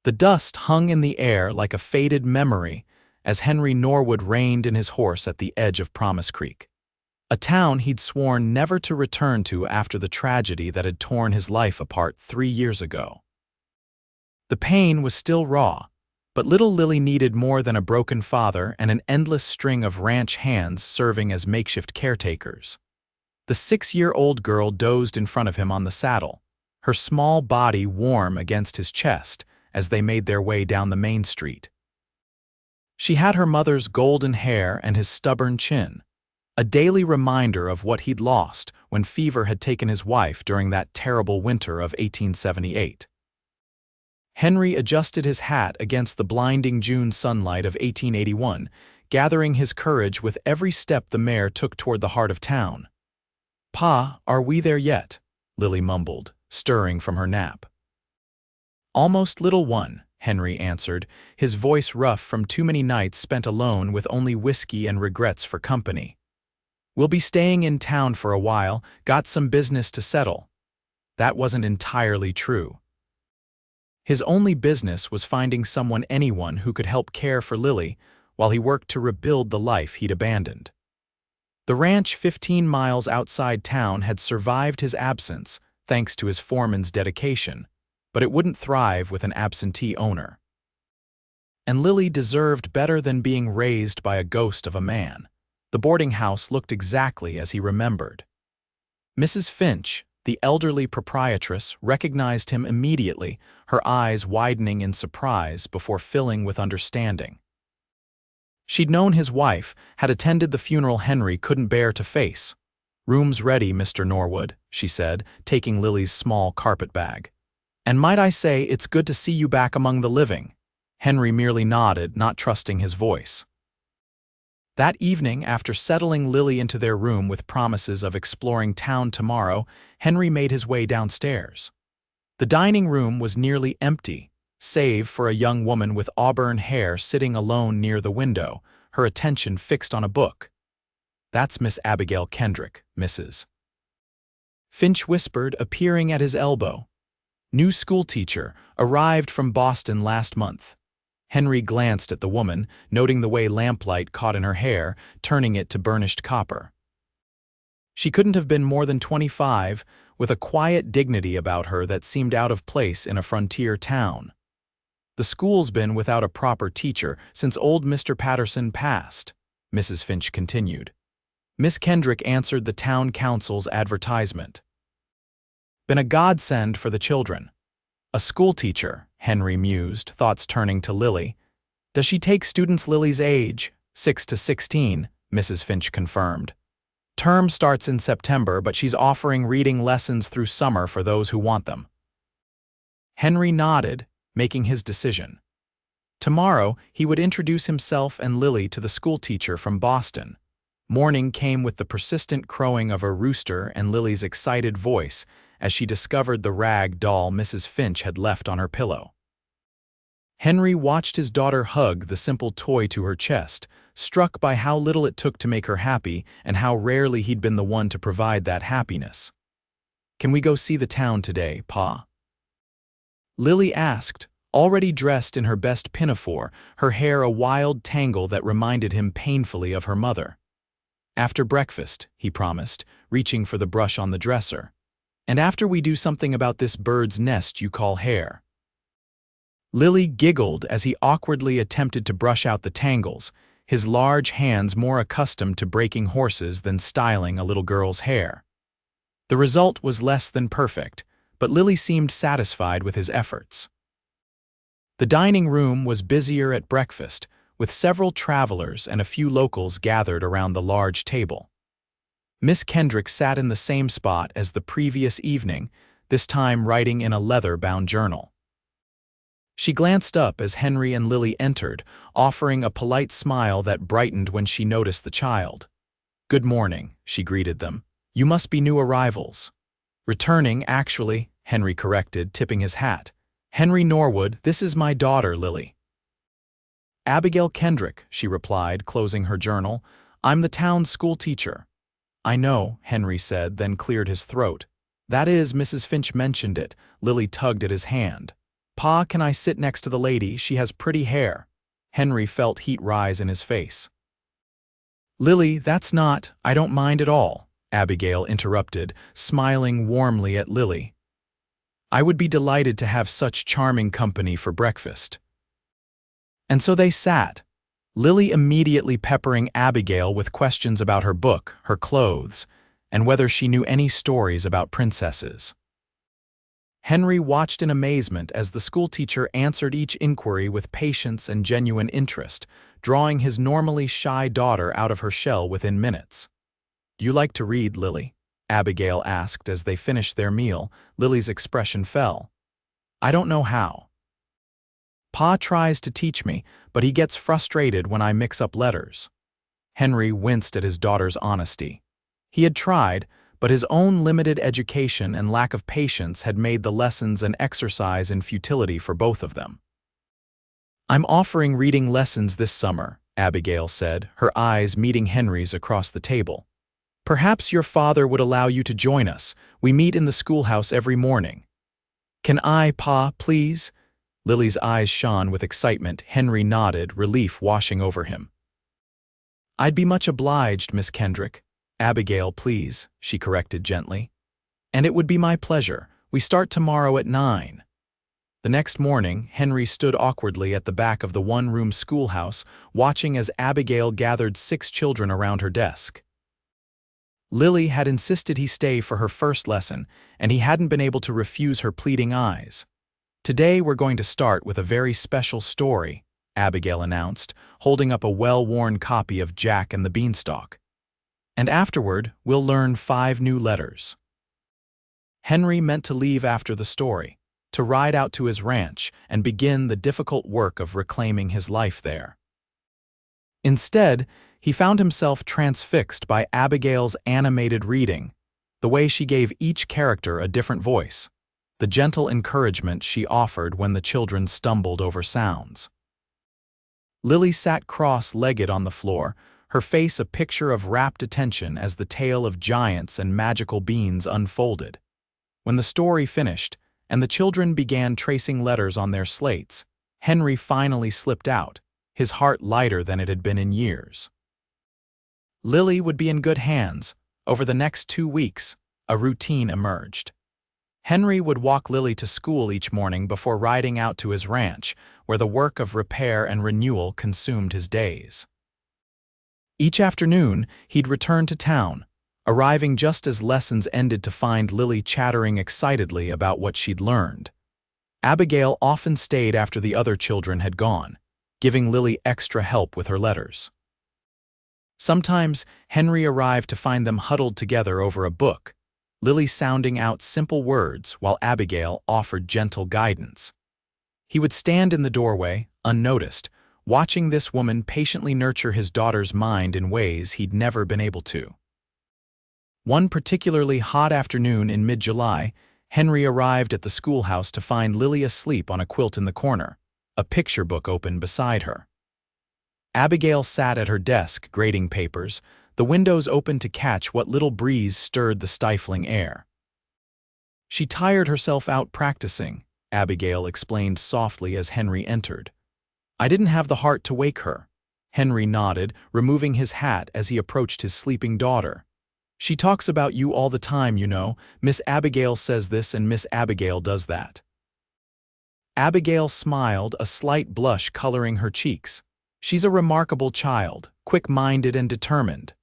The dust hung in the air like a faded memory as Henry Norwood reined in his horse at the edge of Promise Creek, a town he'd sworn never to return to after the tragedy that had torn his life apart 3 years ago. The pain was still raw, but little Lily needed more than a broken father and an endless string of ranch hands serving as makeshift caretakers. The 6-year-old girl dozed in front of him on the saddle, her small body warm against his chest as they made their way down the main street. She had her mother's golden hair and his stubborn chin, a daily reminder of what he'd lost when fever had taken his wife during that terrible winter of 1878. Henry adjusted his hat against the blinding June sunlight of 1881, gathering his courage with every step the mare took toward the heart of town. "Pa, are we there yet?" Lily mumbled, stirring from her nap. "Almost, little one," Henry answered, his voice rough from too many nights spent alone with only whiskey and regrets for company. "We'll be staying in town for a while, got some business to settle." That wasn't entirely true. His only business was finding anyone who could help care for Lily while he worked to rebuild the life he'd abandoned. The ranch 15 miles outside town had survived his absence thanks to his foreman's dedication, but it wouldn't thrive with an absentee owner. And Lily deserved better than being raised by a ghost of a man. The boarding house looked exactly as he remembered. Mrs. Finch, the elderly proprietress, recognized him immediately, her eyes widening in surprise before filling with understanding. She'd known his wife, had attended the funeral Henry couldn't bear to face. "Room's ready, Mr. Norwood," she said, taking Lily's small carpet bag. "And might I say it's good to see you back among the living." Henry merely nodded, not trusting his voice. That evening, after settling Lily into their room with promises of exploring town tomorrow, Henry made his way downstairs. The dining room was nearly empty, save for a young woman with auburn hair sitting alone near the window, her attention fixed on a book. "That's Miss Abigail Kendrick, Mrs." Finch whispered, appearing at his elbow. "New schoolteacher, arrived from Boston last month." Henry glanced at the woman, noting the way lamplight caught in her hair, turning it to burnished copper. She couldn't have been more than 25, with a quiet dignity about her that seemed out of place in a frontier town. "The school's been without a proper teacher since old Mr. Patterson passed," Mrs. Finch continued. Miss Kendrick answered the town council's advertisement. "Been a godsend for the children." "A schoolteacher," Henry mused, thoughts turning to Lily. "Does she take students Lily's age?" 6 to 16, Mrs. Finch confirmed. "Term starts in September, but she's offering reading lessons through summer for those who want them." Henry nodded, making his decision. Tomorrow, he would introduce himself and Lily to the schoolteacher from Boston. Morning came with the persistent crowing of a rooster and Lily's excited voice as she discovered the rag doll Mrs. Finch had left on her pillow. Henry watched his daughter hug the simple toy to her chest, struck by how little it took to make her happy and how rarely he'd been the one to provide that happiness. "Can we go see the town today, Pa?" Lily asked, already dressed in her best pinafore, her hair a wild tangle that reminded him painfully of her mother. "After breakfast," he promised, reaching for the brush on the dresser. "And after we do something about this bird's nest you call hair." Lily giggled as he awkwardly attempted to brush out the tangles, his large hands more accustomed to breaking horses than styling a little girl's hair. The result was less than perfect, but Lily seemed satisfied with his efforts. The dining room was busier at breakfast, with several travelers and a few locals gathered around the large table. Miss Kendrick sat in the same spot as the previous evening, this time writing in a leather-bound journal. She glanced up as Henry and Lily entered, offering a polite smile that brightened when she noticed the child. "Good morning," she greeted them. "You must be new arrivals." "Returning, actually," Henry corrected, tipping his hat. "Henry Norwood, this is my daughter, Lily." "Abigail Kendrick," she replied, closing her journal. "I'm the town's schoolteacher." "I know," Henry said, then cleared his throat. "That is, Mrs. Finch mentioned it." Lily tugged at his hand. Pa, can I sit next to the lady? She has pretty hair. Henry felt heat rise in his face. Lily, I don't mind at all, Abigail interrupted, smiling warmly at Lily. I would be delighted to have such charming company for breakfast. And so they sat, Lily immediately peppering Abigail with questions about her book, her clothes, and whether she knew any stories about princesses. Henry watched in amazement as the schoolteacher answered each inquiry with patience and genuine interest, drawing his normally shy daughter out of her shell within minutes. "Do you like to read, Lily?" Abigail asked as they finished their meal. Lily's expression fell. "I don't know how. Pa tries to teach me, but he gets frustrated when I mix up letters." Henry winced at his daughter's honesty. He had tried, but his own limited education and lack of patience had made the lessons an exercise in futility for both of them. "I'm offering reading lessons this summer," Abigail said, her eyes meeting Henry's across the table. "Perhaps your father would allow you to join us. We meet in the schoolhouse every morning." "Can I, Pa, please?" Lily's eyes shone with excitement. Henry nodded, relief washing over him. "I'd be much obliged, Miss Kendrick." "Abigail, please," she corrected gently. "And it would be my pleasure. We start tomorrow at 9. The next morning, Henry stood awkwardly at the back of the one-room schoolhouse, watching as Abigail gathered 6 children around her desk. Lily had insisted he stay for her first lesson, and he hadn't been able to refuse her pleading eyes. "Today we're going to start with a very special story," Abigail announced, holding up a well-worn copy of Jack and the Beanstalk. "And afterward, we'll learn 5 new letters." Henry meant to leave after the story, to ride out to his ranch and begin the difficult work of reclaiming his life there. Instead, he found himself transfixed by Abigail's animated reading, the way she gave each character a different voice, the gentle encouragement she offered when the children stumbled over sounds. Lily sat cross-legged on the floor, her face a picture of rapt attention as the tale of giants and magical beans unfolded. When the story finished, and the children began tracing letters on their slates, Henry finally slipped out, his heart lighter than it had been in years. Lily would be in good hands. Over the next 2 weeks, a routine emerged. Henry would walk Lily to school each morning before riding out to his ranch, where the work of repair and renewal consumed his days. Each afternoon, he'd return to town, arriving just as lessons ended to find Lily chattering excitedly about what she'd learned. Abigail often stayed after the other children had gone, giving Lily extra help with her letters. Sometimes, Henry arrived to find them huddled together over a book, Lily sounding out simple words while Abigail offered gentle guidance. He would stand in the doorway, unnoticed, watching this woman patiently nurture his daughter's mind in ways he'd never been able to. One particularly hot afternoon in mid-July, Henry arrived at the schoolhouse to find Lily asleep on a quilt in the corner, a picture book open beside her. Abigail sat at her desk, grading papers, the windows open to catch what little breeze stirred the stifling air. "She tired herself out practicing," Abigail explained softly as Henry entered. "I didn't have the heart to wake her." Henry nodded, removing his hat as he approached his sleeping daughter. "She talks about you all the time, you know. Miss Abigail says this and Miss Abigail does that." Abigail smiled, a slight blush coloring her cheeks. "She's a remarkable child, quick-minded and determined."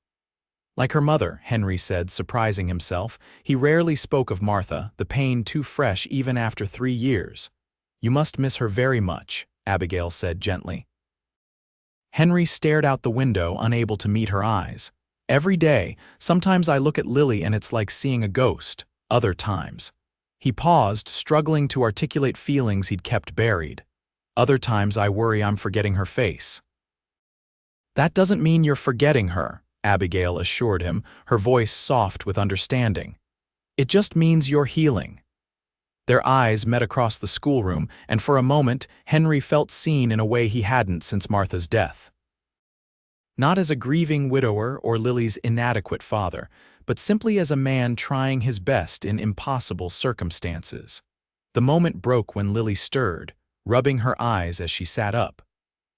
Like her mother, Henry said, surprising himself. He rarely spoke of Martha, the pain too fresh even after 3 years. "You must miss her very much," Abigail said gently. Henry stared out the window, unable to meet her eyes. "Every day, sometimes I look at Lily and it's like seeing a ghost. Other times." He paused, struggling to articulate feelings he'd kept buried. "Other times I worry I'm forgetting her face." "That doesn't mean you're forgetting her," Abigail assured him, her voice soft with understanding. "It just means you're healing." Their eyes met across the schoolroom, and for a moment, Henry felt seen in a way he hadn't since Martha's death. Not as a grieving widower or Lily's inadequate father, but simply as a man trying his best in impossible circumstances. The moment broke when Lily stirred, rubbing her eyes as she sat up.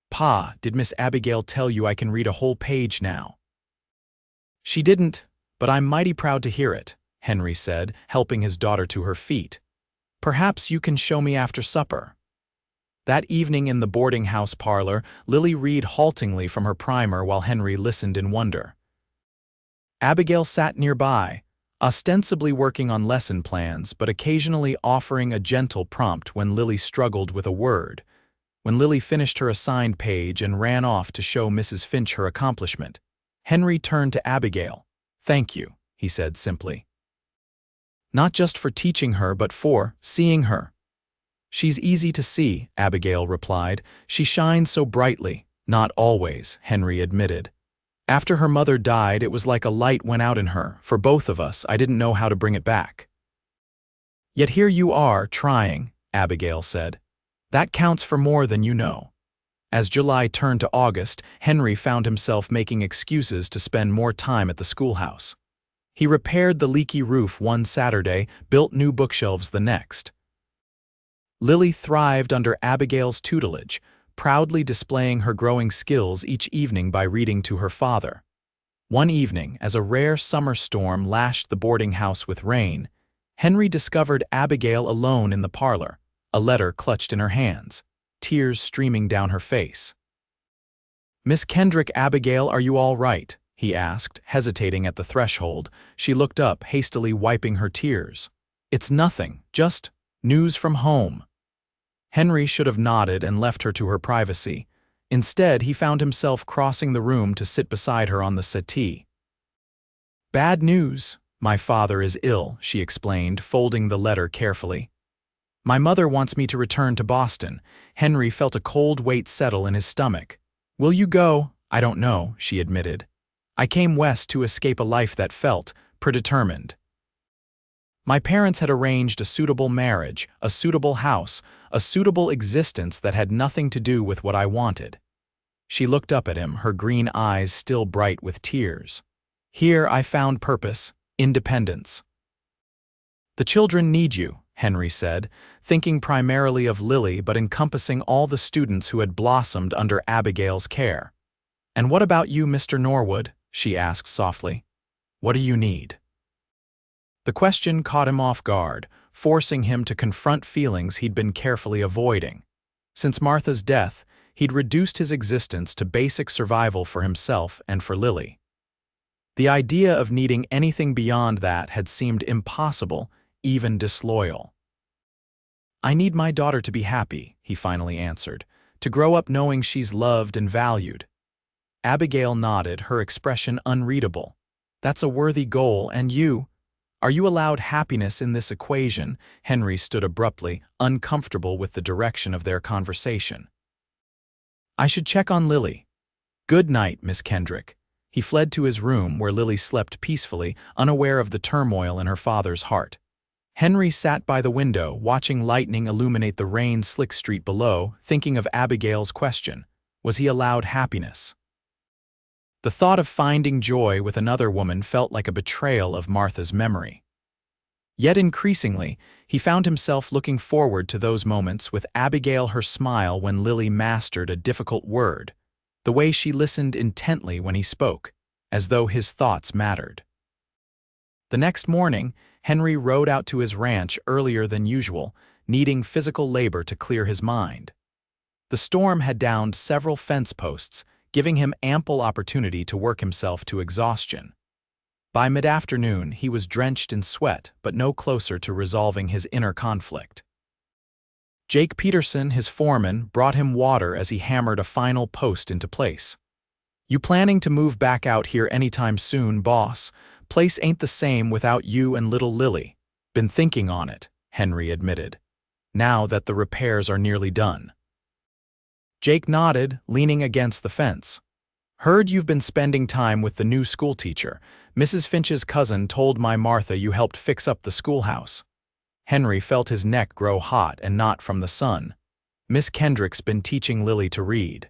"Pa, did Miss Abigail tell you I can read a whole page now?" "She didn't, but I'm mighty proud to hear it," Henry said, helping his daughter to her feet. "Perhaps you can show me after supper." That evening in the boarding house parlor, Lily read haltingly from her primer while Henry listened in wonder. Abigail sat nearby, ostensibly working on lesson plans but occasionally offering a gentle prompt when Lily struggled with a word. When Lily finished her assigned page and ran off to show Mrs. Finch her accomplishment, Henry turned to Abigail. "Thank you," he said simply. "Not just for teaching her but for seeing her." "She's easy to see," Abigail replied. "She shines so brightly." "Not always," Henry admitted. "After her mother died, it was like a light went out in her. For both of us, I didn't know how to bring it back." "Yet here you are, trying," Abigail said. "That counts for more than you know." As July turned to August, Henry found himself making excuses to spend more time at the schoolhouse. He repaired the leaky roof one Saturday, built new bookshelves the next. Lily thrived under Abigail's tutelage, proudly displaying her growing skills each evening by reading to her father. One evening, as a rare summer storm lashed the boarding house with rain, Henry discovered Abigail alone in the parlor, a letter clutched in her hands, tears streaming down her face. "Miss Kendrick, Abigail, are you all right?" he asked, hesitating at the threshold. She looked up, hastily wiping her tears. "It's nothing, just news from home." Henry should have nodded and left her to her privacy. Instead, he found himself crossing the room to sit beside her on the settee. "Bad news. My father is ill," she explained, folding the letter carefully. "My mother wants me to return to Boston." Henry felt a cold weight settle in his stomach. "Will you go?" "I don't know," she admitted. "I came west to escape a life that felt predetermined. My parents had arranged a suitable marriage, a suitable house, a suitable existence that had nothing to do with what I wanted." She looked up at him, her green eyes still bright with tears. "Here I found purpose, independence." "The children need you," Henry said, thinking primarily of Lily but encompassing all the students who had blossomed under Abigail's care. "And what about you, Mr. Norwood?" she asked softly. "What do you need?" The question caught him off guard, forcing him to confront feelings he'd been carefully avoiding. Since Martha's death, he'd reduced his existence to basic survival for himself and for Lily. The idea of needing anything beyond that had seemed impossible, even disloyal. "I need my daughter to be happy," he finally answered, "to grow up knowing she's loved and valued." Abigail nodded, her expression unreadable. "That's a worthy goal, and you? Are you allowed happiness in this equation?" Henry stood abruptly, uncomfortable with the direction of their conversation. "I should check on Lily." "Good night, Miss Kendrick." He fled to his room where Lily slept peacefully, unaware of the turmoil in her father's heart. Henry sat by the window, watching lightning illuminate the rain-slick street below, thinking of Abigail's question. Was he allowed happiness? The thought of finding joy with another woman felt like a betrayal of Martha's memory. Yet increasingly, he found himself looking forward to those moments with Abigail, her smile when Lily mastered a difficult word, the way she listened intently when he spoke, as though his thoughts mattered. The next morning, Henry rode out to his ranch earlier than usual, needing physical labor to clear his mind. The storm had downed several fence posts, giving him ample opportunity to work himself to exhaustion. By mid-afternoon, he was drenched in sweat, but no closer to resolving his inner conflict. Jake Peterson, his foreman, brought him water as he hammered a final post into place. "You planning to move back out here anytime soon, boss? Place ain't the same without you and little Lily." "Been thinking on it," Henry admitted, "now that the repairs are nearly done." Jake nodded, leaning against the fence. "Heard you've been spending time with the new schoolteacher. Mrs. Finch's cousin told my Martha you helped fix up the schoolhouse." Henry felt his neck grow hot, and not from the sun. "Miss Kendrick's been teaching Lily to read."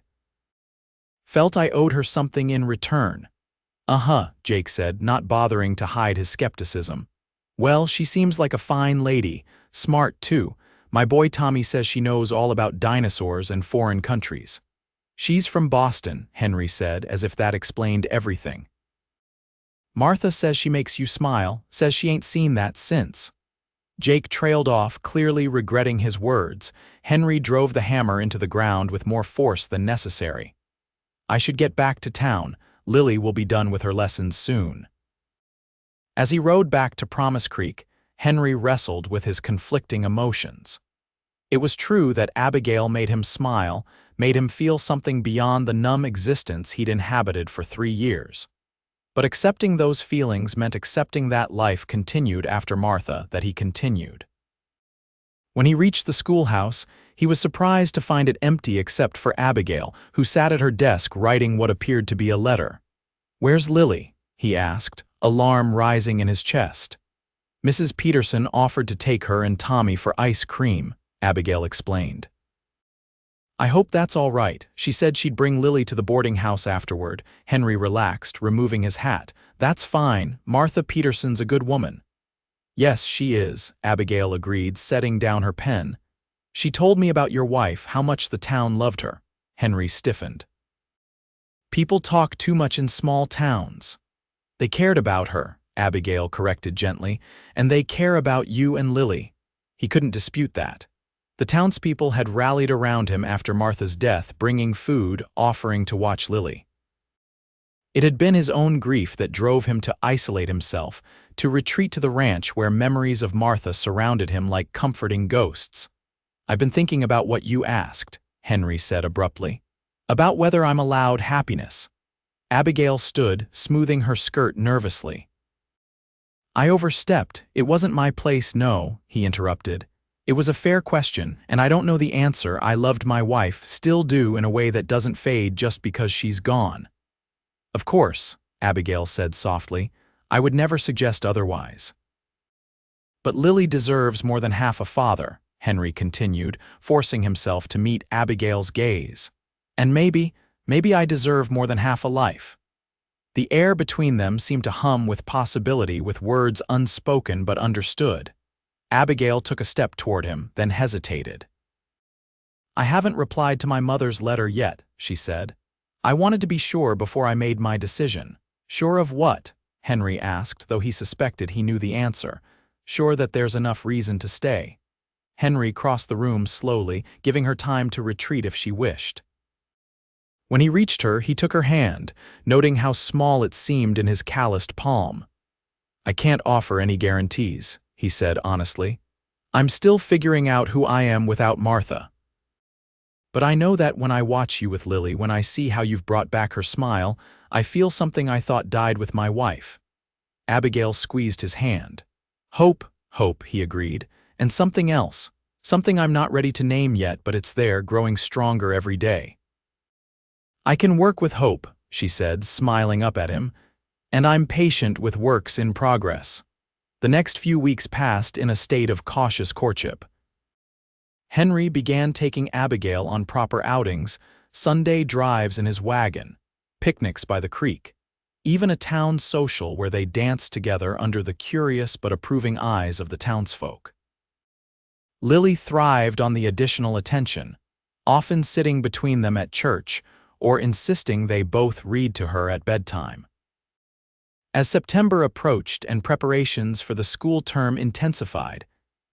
"Felt I owed her something in return." "Uh-huh," Jake said, not bothering to hide his skepticism. "Well, she seems like a fine lady, smart too, My boy Tommy says she knows all about dinosaurs and foreign countries. She's from Boston, Henry said, as if that explained everything. Martha says she makes you smile, says she ain't seen that since. Jake trailed off, clearly regretting his words. Henry drove the hammer into the ground with more force than necessary. I should get back to town. Lily will be done with her lessons soon. As he rode back to Promise Creek, Henry wrestled with his conflicting emotions. It was true that Abigail made him smile, made him feel something beyond the numb existence he'd inhabited for 3 years. But accepting those feelings meant accepting that life continued after Martha, that he continued. When he reached the schoolhouse, he was surprised to find it empty except for Abigail, who sat at her desk writing what appeared to be a letter. "Where's Lily?" he asked, alarm rising in his chest. "Mrs. Peterson offered to take her and Tommy for ice cream," Abigail explained. "I hope that's all right. She said she'd bring Lily to the boarding house afterward." Henry relaxed, removing his hat. "That's fine. Martha Peterson's a good woman." "Yes, she is," Abigail agreed, setting down her pen. "She told me about your wife, how much the town loved her." Henry stiffened. "People talk too much in small towns." "They cared about her," Abigail corrected gently, "and they care about you and Lily." He couldn't dispute that. The townspeople had rallied around him after Martha's death, bringing food, offering to watch Lily. It had been his own grief that drove him to isolate himself, to retreat to the ranch where memories of Martha surrounded him like comforting ghosts. "I've been thinking about what you asked," Henry said abruptly. "About whether I'm allowed happiness." Abigail stood, smoothing her skirt nervously. "I overstepped. It wasn't my place, no," he interrupted. "It was a fair question, and I don't know the answer. I loved my wife, still do, in a way that doesn't fade just because she's gone." "Of course," Abigail said softly. "I would never suggest otherwise." "But Lily deserves more than half a father," Henry continued, forcing himself to meet Abigail's gaze. "And maybe I deserve more than half a life." The air between them seemed to hum with possibility, with words unspoken but understood. Abigail took a step toward him, then hesitated. "I haven't replied to my mother's letter yet," she said. "I wanted to be sure before I made my decision." "Sure of what?" Henry asked, though he suspected he knew the answer. "Sure that there's enough reason to stay." Henry crossed the room slowly, giving her time to retreat if she wished. When he reached her, he took her hand, noting how small it seemed in his calloused palm. "I can't offer any guarantees," he said honestly. "I'm still figuring out who I am without Martha. But I know that when I watch you with Lily, when I see how you've brought back her smile, I feel something I thought died with my wife." Abigail squeezed his hand. "Hope," he agreed, "and something else. Something I'm not ready to name yet, but it's there, growing stronger every day." "I can work with hope," she said, smiling up at him, "and I'm patient with works in progress." The next few weeks passed in a state of cautious courtship. Henry began taking Abigail on proper outings, Sunday drives in his wagon, picnics by the creek, even a town social where they danced together under the curious but approving eyes of the townsfolk. Lily thrived on the additional attention, often sitting between them at church or insisting they both read to her at bedtime. As September approached and preparations for the school term intensified,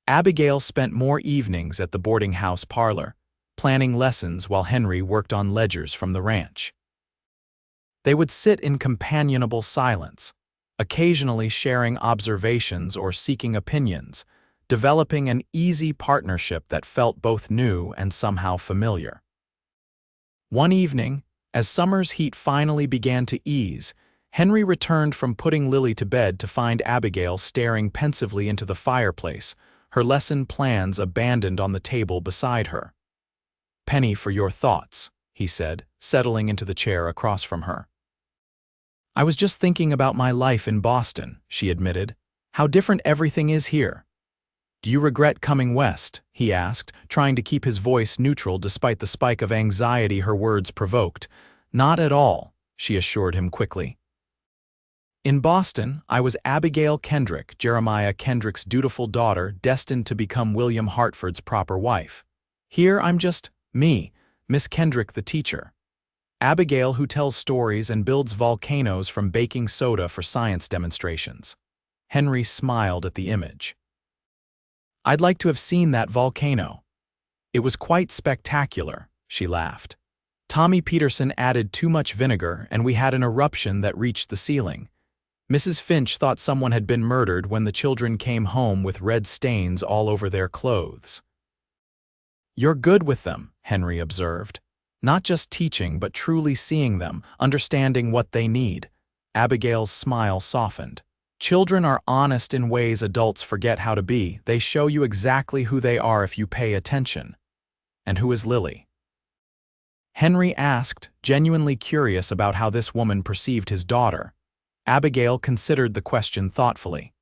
Abigail spent more evenings at the boarding house parlor, planning lessons while Henry worked on ledgers from the ranch. They would sit in companionable silence, occasionally sharing observations or seeking opinions, developing an easy partnership that felt both new and somehow familiar. One evening, as summer's heat finally began to ease, Henry returned from putting Lily to bed to find Abigail staring pensively into the fireplace, her lesson plans abandoned on the table beside her. "Penny for your thoughts," he said, settling into the chair across from her. "I was just thinking about my life in Boston," she admitted. "How different everything is here." "Do you regret coming west?" he asked, trying to keep his voice neutral despite the spike of anxiety her words provoked. "Not at all," she assured him quickly. In Boston, I was Abigail Kendrick, Jeremiah Kendrick's dutiful daughter, destined to become William Hartford's proper wife. Here I'm just me, Miss Kendrick the teacher. Abigail who tells stories and builds volcanoes from baking soda for science demonstrations. Henry smiled at the image. I'd like to have seen that volcano. It was quite spectacular, she laughed. Tommy Peterson added too much vinegar and we had an eruption that reached the ceiling. Mrs. Finch thought someone had been murdered when the children came home with red stains all over their clothes. You're good with them, Henry observed. Not just teaching, but truly seeing them, understanding what they need. Abigail's smile softened. Children are honest in ways adults forget how to be. They show you exactly who they are if you pay attention. And who is Lily? Henry asked, genuinely curious about how this woman perceived his daughter. Abigail considered the question thoughtfully.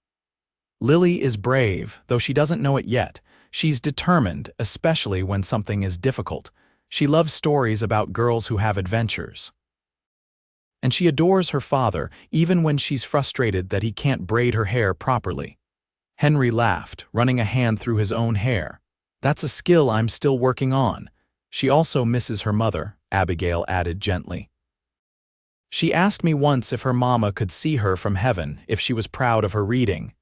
Lily is brave, though she doesn't know it yet. She's determined, especially when something is difficult. She loves stories about girls who have adventures. And she adores her father, even when she's frustrated that he can't braid her hair properly. Henry laughed, running a hand through his own hair. That's a skill I'm still working on. She also misses her mother, Abigail added gently. She asked me once if her mama could see her from heaven, if she was proud of her reading.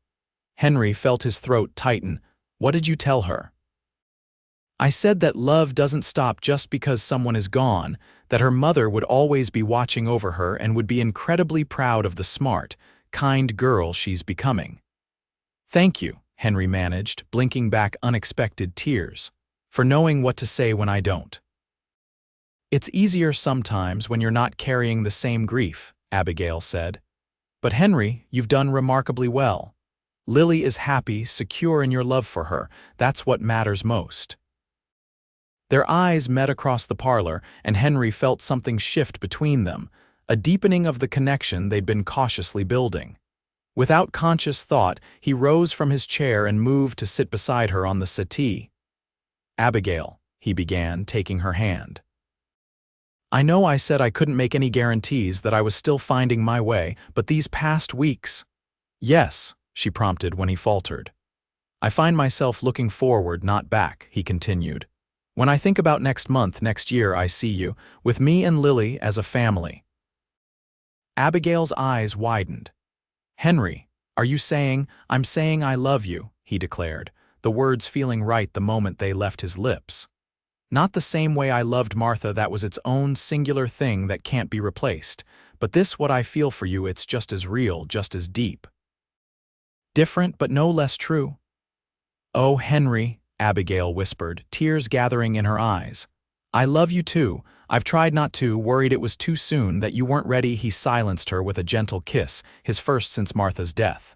Henry felt his throat tighten. What did you tell her? I said that love doesn't stop just because someone is gone, that her mother would always be watching over her and would be incredibly proud of the smart, kind girl she's becoming. Thank you, Henry managed, blinking back unexpected tears, for knowing what to say when I don't. It's easier sometimes when you're not carrying the same grief, Abigail said. But Henry, you've done remarkably well. Lily is happy, secure in your love for her. That's what matters most. Their eyes met across the parlor, and Henry felt something shift between them, a deepening of the connection they'd been cautiously building. Without conscious thought, he rose from his chair and moved to sit beside her on the settee. Abigail, he began, taking her hand. I know I said I couldn't make any guarantees, that I was still finding my way, but these past weeks… Yes, she prompted when he faltered. I find myself looking forward, not back, he continued. When I think about next month, next year, I see you, with me and Lily as a family. Abigail's eyes widened. Henry, are you saying, I'm saying I love you, he declared, the words feeling right the moment they left his lips. Not the same way I loved Martha, that was its own singular thing that can't be replaced, but this what I feel for you, it's just as real, just as deep. Different, but no less true. Oh, Henry, Abigail whispered, tears gathering in her eyes. I love you too. I've tried not to, worried it was too soon, that you weren't ready. He silenced her with a gentle kiss, his first since Martha's death.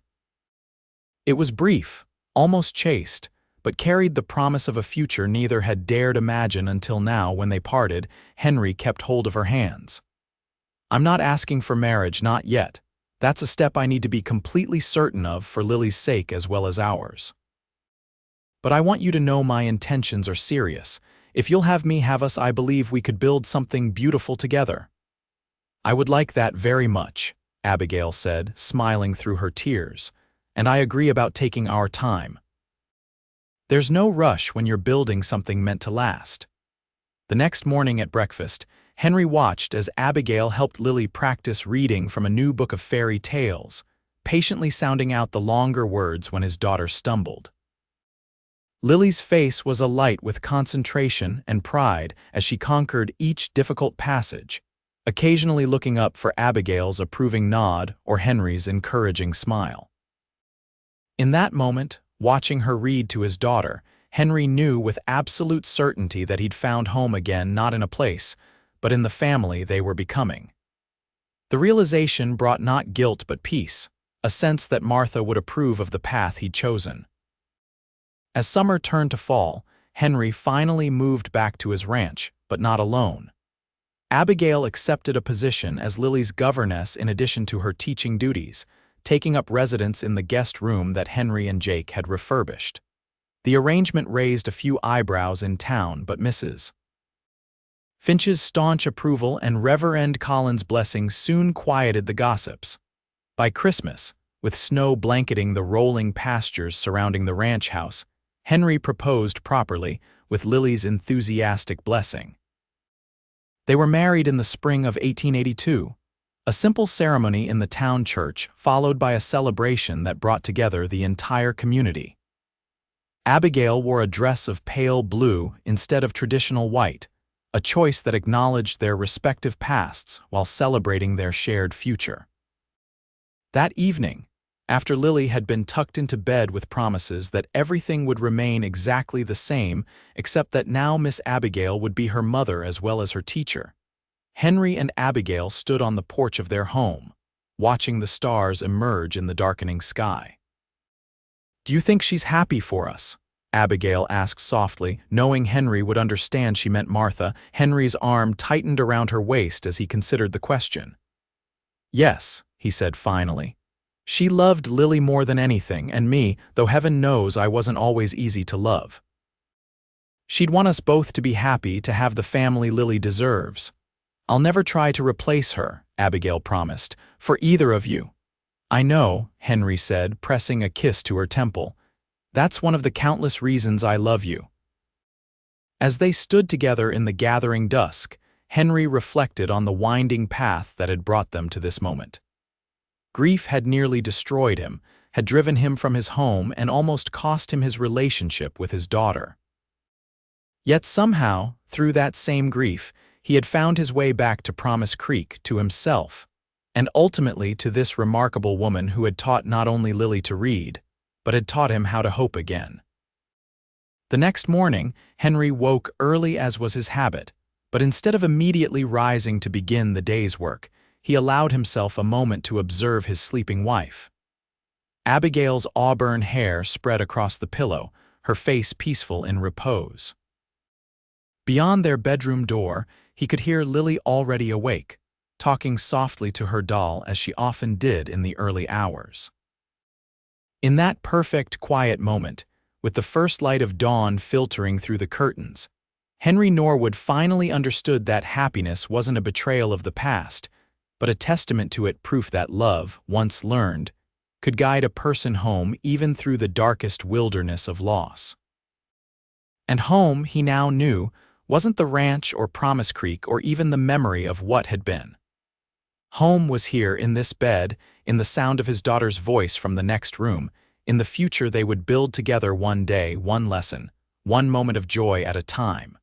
It was brief, almost chaste, but carried the promise of a future neither had dared imagine until now. When they parted, Henry kept hold of her hands. I'm not asking for marriage, not yet. That's a step I need to be completely certain of for Lily's sake as well as ours. But I want you to know my intentions are serious. If you'll have me, have us, I believe we could build something beautiful together. I would like that very much, Abigail said, smiling through her tears, and I agree about taking our time. There's no rush when you're building something meant to last. The next morning at breakfast, Henry watched as Abigail helped Lily practice reading from a new book of fairy tales, patiently sounding out the longer words when his daughter stumbled. Lily's face was alight with concentration and pride as she conquered each difficult passage, occasionally looking up for Abigail's approving nod or Henry's encouraging smile. In that moment, watching her read to his daughter, Henry knew with absolute certainty that he'd found home again, not in a place, but in the family they were becoming. The realization brought not guilt but peace, a sense that Martha would approve of the path he'd chosen. As summer turned to fall, Henry finally moved back to his ranch, but not alone. Abigail accepted a position as Lily's governess in addition to her teaching duties, taking up residence in the guest room that Henry and Jake had refurbished. The arrangement raised a few eyebrows in town, but Mrs. Finch's staunch approval and Reverend Collins' blessing soon quieted the gossips. By Christmas, with snow blanketing the rolling pastures surrounding the ranch house, Henry proposed properly, with Lily's enthusiastic blessing. They were married in the spring of 1882, a simple ceremony in the town church followed by a celebration that brought together the entire community. Abigail wore a dress of pale blue instead of traditional white, a choice that acknowledged their respective pasts while celebrating their shared future. That evening, after Lily had been tucked into bed with promises that everything would remain exactly the same except that now Miss Abigail would be her mother as well as her teacher, Henry and Abigail stood on the porch of their home, watching the stars emerge in the darkening sky. "Do you think she's happy for us?" Abigail asked softly, knowing Henry would understand she meant Martha. Henry's arm tightened around her waist as he considered the question. "Yes," he said finally. "She loved Lily more than anything, and me, though heaven knows I wasn't always easy to love. She'd want us both to be happy, to have the family Lily deserves. I'll never try to replace her," Abigail promised, "for either of you." "I know," Henry said, pressing a kiss to her temple. "That's one of the countless reasons I love you." As they stood together in the gathering dusk, Henry reflected on the winding path that had brought them to this moment. Grief had nearly destroyed him, had driven him from his home, and almost cost him his relationship with his daughter. Yet somehow, through that same grief, he had found his way back to Promise Creek, to himself, and ultimately to this remarkable woman who had taught not only Lily to read, but had taught him how to hope again. The next morning, Henry woke early as was his habit, but instead of immediately rising to begin the day's work, he allowed himself a moment to observe his sleeping wife. Abigail's auburn hair spread across the pillow, her face peaceful in repose. Beyond their bedroom door, he could hear Lily already awake, talking softly to her doll as she often did in the early hours. In that perfect, quiet moment, with the first light of dawn filtering through the curtains, Henry Norwood finally understood that happiness wasn't a betrayal of the past, but a testament to it, proof that love, once learned, could guide a person home even through the darkest wilderness of loss. And home, he now knew, wasn't the ranch or Promise Creek or even the memory of what had been. Home was here in this bed, in the sound of his daughter's voice from the next room, in the future they would build together one day, one lesson, one moment of joy at a time.